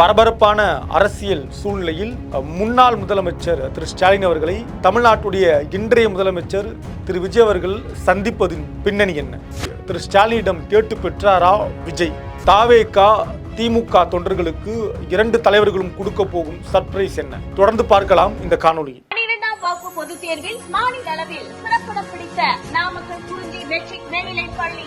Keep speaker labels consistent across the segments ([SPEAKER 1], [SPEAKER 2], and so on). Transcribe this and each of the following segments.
[SPEAKER 1] பரபரப்பான அரசியல் சூழ்நிலையில் முன்னாள் முதலமைச்சர் திரு ஸ்டாலின் அவர்களை தமிழ்நாட்டுடைய இன்றைய முதலமைச்சர் திரு விஜய் அவர்கள் சந்திப்பதின் பின்னணி என்ன? திரு ஸ்டாலினிடம் கேட்டு பெற்றாரா விஜய்? தாவேகா திமுக தொண்டர்களுக்கு 2 தலைவர்களும் கொடுக்க போகும் சர்ப்ரைஸ் என்ன? தொடர்ந்து பார்க்கலாம் இந்த காணொலியில்.
[SPEAKER 2] பொதுத் தேர்வில் மாநில அளவில் சிறப்பிடம் பிடித்த நாமக்கல் குறிஞ்சி மெட்ரிக் மேல்நிலைப் பள்ளி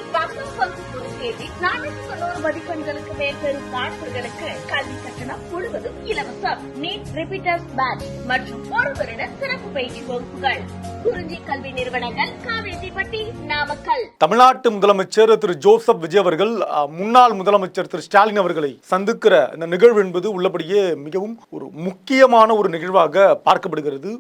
[SPEAKER 2] பொதுத் தேர்வில் 490 மதிப்பெண்களுக்கு மேல் பெறும் மாணவர்களுக்கு கல்வி கட்டணம் முழுவதும் இலவசம். நீட் ரிப்பீட்டர்ஸ் பேட்ச் மற்றும் 1 வருட சிறப்பு பயிற்சி வகுப்புகள். குறிஞ்சி கல்வி நிறுவனங்கள், காவேரிப்பட்டி, நாமக்கல்.
[SPEAKER 1] தமிழ்நாட்டு முதலமைச்சர் திரு ஜோசப் விஜய் அவர்கள் முன்னாள் முதலமைச்சர் திரு ஸ்டாலின் அவர்களை சந்திக்கிற இந்த நிகழ்வு என்பது உள்ளபடியே மிகவும் ஒரு முக்கியமான ஒரு நிகழ்வாக பார்க்கப்படுகிறது.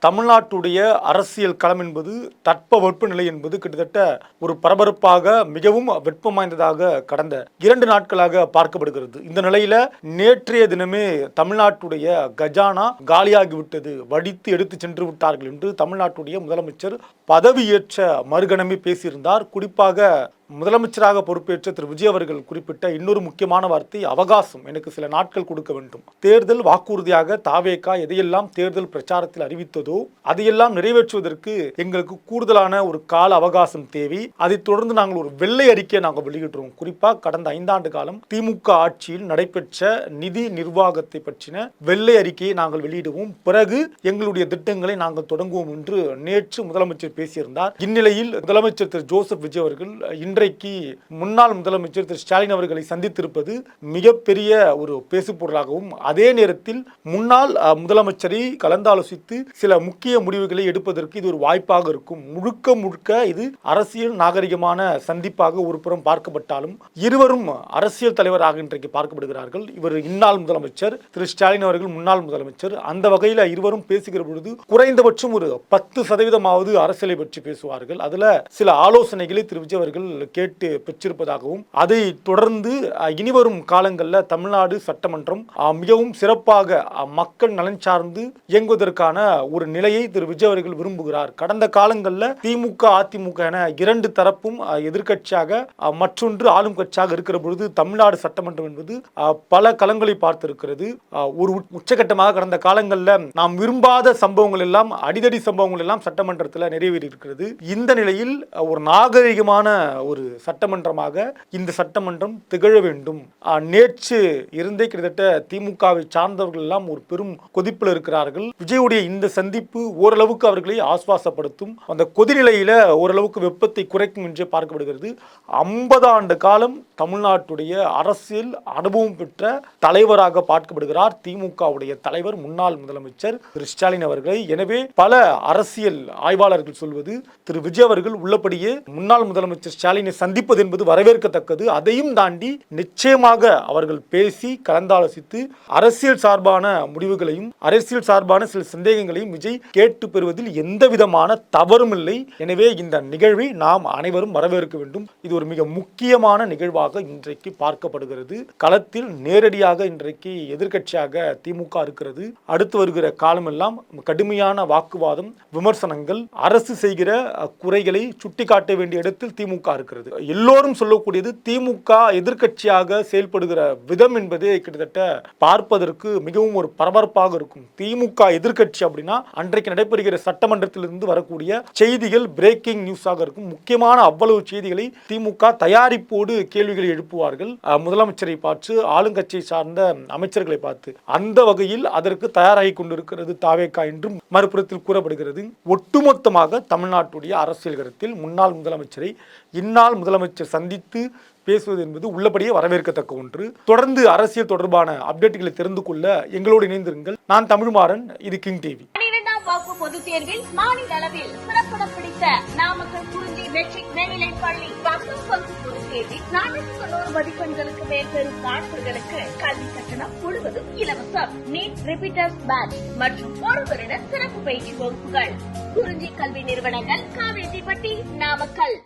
[SPEAKER 1] தமிழ்நாட்டுடைய அரசியல் களம் என்பது தட்பவெப்ப நிலை என்பது கிட்டத்தட்ட ஒரு பரபரப்பாக மிகவும் வெப்பம் வாய்ந்ததாக கடந்த 2 நாட்களாக பார்க்கப்படுகிறது. இந்த நிலையில நேற்றைய தினமே தமிழ்நாட்டுடைய கஜானா காலியாகிவிட்டது, வடித்து எடுத்து சென்று விட்டார்கள் என்று தமிழ்நாட்டுடைய முதலமைச்சர் பதவியேற்ற மறுகணமே பேசியிருந்தார். குறிப்பாக முதலமைச்சராக பொறுப்பேற்ற திரு விஜய் அவர்கள் குறிப்பிட்ட இன்னொரு முக்கியமான வார்த்தை அவகாசம். எனக்கு சில நாட்கள் கொடுக்க வேண்டும். தேர்தல் வாக்குறுதியாக தாவேகா எதையெல்லாம் தேர்தல் பிரச்சாரத்தில் அறிவித்ததோ அதையெல்லாம் நிறைவேற்றுவதற்கு எங்களுக்கு கூடுதலான ஒரு கால அவகாசம் தேவை. அதைத் தொடர்ந்து நாங்கள் ஒரு வெள்ளை அறிக்கையை நாங்கள் வெளியிடுறோம். குறிப்பாக கடந்த 5 ஆண்டு காலம் திமுக ஆட்சியில் நடைபெற்ற நிதி நிர்வாகத்தை பற்றின வெள்ளை அறிக்கையை நாங்கள் வெளியிடுவோம். பிறகு எங்களுடைய திட்டங்களை நாங்கள் தொடங்குவோம் என்று நேற்று முதலமைச்சர் பேசியிருந்தார். இந்நிலையில் முதலமைச்சர் திரு ஜோசப் விஜய் அவர்கள் இன்றைக்கு முன்னாள் முதலமைச்சர் திரு ஸ்டாலின் அவர்களை சந்தித்திருப்பது மிகப்பெரிய ஒரு பேசுபொருளாகவும், அதே நேரத்தில் முன்னாள் முதலமைச்சரை கலந்தாலோசித்து சில முக்கிய முடிவுகளை எடுப்பதற்கு இது ஒரு வாய்ப்பாக இருக்கும். முழுக்க முழுக்க இது அரசியல் நாகரிகமான சந்திப்பாக ஒரு புறம் பார்க்கப்பட்டாலும் இருவரும் அரசியல் தலைவராக இன்றைக்கு பார்க்கப்படுகிறார்கள். இவர் இந்நாள் முதலமைச்சர், திரு ஸ்டாலின் அவர்கள் முன்னாள் முதலமைச்சர். அந்த வகையில் இருவரும் பேசுகிற பொழுது குறைந்தபட்சம் ஒரு 10% அரசியலை பற்றி பேசுவார்கள். அதுல சில ஆலோசனைகளை திரு விஜய் அவர்கள் கேட்டு பெற்றிருப்பதாகவும், அதை தொடர்ந்து இனிவரும் காலங்களில் தமிழ்நாடு சட்டமன்றம் மிகவும் சிறப்பாக மக்கள் நலன் சார்ந்து இயங்குவதற்கான ஒரு நிலையை திரு விஜய் அவர்கள் விரும்புகிறார். கடந்த காலங்களில் திமுக அதிமுக என 2 தரப்பும் எதிர்கட்சியாக மற்றொன்று ஆளும் கட்சியாக இருக்கிற பொழுது தமிழ்நாடு சட்டமன்றம் என்பது பல களங்களை பார்த்திருக்கிறது. ஒரு உச்சகட்டமாக கடந்த காலங்களில் நாம் விரும்பாத சம்பவங்கள் எல்லாம், அடிதடி சம்பவங்கள் எல்லாம் சட்டமன்றத்தில் நிறைவேறி இருக்கிறது. இந்த நிலையில் ஒரு நாகரிகமான ஒரு சட்டமன்றமாக இந்த சட்டமன்றம் திகழ வேண்டும். நேற்று இருந்தே கிட்டத்தட்ட திமுகவை சார்ந்தவர்கள் எல்லாம் ஒரு பெரும் கொதிப்பில் இருக்கிறார்கள். விஜயுடைய இந்த சந்திப்பு ஓரளவுக்கு அவர்களை ஆஸ்வாசப்படுத்தும், அந்த கொதிநிலையில ஓரளவுக்கு வெப்பத்தை குறைக்கும் என்றே பார்க்கப்படுகிறது. 50 ஆண்டு காலம் தமிழ்நாட்டுடைய அரசியல் அனுபவம் பெற்ற தலைவராக பார்க்கப்படுகிறார் திமுகவுடைய தலைவர் முன்னாள் முதலமைச்சர் திரு ஸ்டாலின் அவர்களை. எனவே பல அரசியல் ஆய்வாளர்கள் சொல்வது திரு விஜய் அவர்கள் உள்ளபடியே முன்னாள் முதலமைச்சர் ஸ்டாலினை சந்திப்பது என்பது வரவேற்கத்தக்கது. அதையும் தாண்டி நிச்சயமாக அவர்கள் பேசி கலந்தாலோசித்து அரசியல் சார்பான முடிவுகளையும் அரசியல் சார்பான சில சந்தேகங்களையும் விஜய் கேட்டு பெறுவதில் எந்த விதமான தவறும் இல்லை. எனவே இந்த நிகழ்வை நாம் அனைவரும் வரவேற்க வேண்டும். இது ஒரு மிக முக்கியமான நிகழ்வாக இன்றைக்கு பார்க்கப்படுகிறது. களத்தில் நேரடியாக இன்றைக்கு எதிர்கட்சியாக திமுக இருக்கிறது. அடுத்து வருகிற காலமெல்லாம் கடுமையான வாக்குவாதம், விமர்சனங்கள், அரசு செய்கிற குறைகளை சுட்டிக்காட்ட வேண்டிய இடத்தில் திமுக இருக்கிறது. எல்லோரும் சொல்லக்கூடியது திமுக எதிர்கட்சியாக செயல்படுகிற விதம் என்பதே கிட்டத்தட்ட பார்ப்பதற்கு மிகவும் ஒரு பரபரப்பாக இருக்கும். திமுக எதிர்கட்சி அப்படின்னா அன்றைக்கு நடைபெறுகிற சட்டமன்றத்திலிருந்து வரக்கூடிய செய்திகள் பிரேக்கிங் நியூஸாக இருக்கும். முக்கியமான அவ்வளவு செய்திகளை திமுக தயாரிப்போடு கேள்விகளை எழுப்புவார்கள். முதலமைச்சரை பார்த்து, ஆளுங்கட்சியை சார்ந்த அமைச்சர்களை பார்த்து. அந்த வகையில் அதற்கு தயாராகி கொண்டிருக்கிறது தாவேகா என்றும் மறுபுறத்தில் கூறப்படுகிறது. ஒட்டுமொத்தமாக தமிழ்நாட்டுடைய அரசியல் களத்தில் முன்னாள் முதலமைச்சரை இந்நாள் முதலமைச்சர் சந்தித்து பேசுவது என்பது உள்ளபடியே வரவேற்கத்தக்க ஒன்று. தொடர்ந்து அரசியல் தொடர்பான அப்டேட்டுகளை தெரிந்து கொள்ள எங்களோடு இணைந்திருங்கள். நான் தமிழ்மாறன், இது கிங் டிவி.
[SPEAKER 2] பொதுத் தேர்வில் மாநில அளவில் சிறப்பிடம் பிடித்த நாமக்கல் குறிஞ்சி மெட்ரிக் மேல்நிலைப் பள்ளி பொதுத் தேர்வில் 490 மதிப்பெண்களுக்கு மேல் பெறும் மாணவர்களுக்கு கல்வி கட்டணம் முழுவதும் இலவசம். நீட் ரிப்பீட்டர்ஸ் பேட்ச் மற்றும் 1 வருட சிறப்பு பயிற்சி வகுப்புகள். குறிஞ்சி கல்வி நிறுவனங்கள், காவேரிப்பட்டி, நாமக்கல்.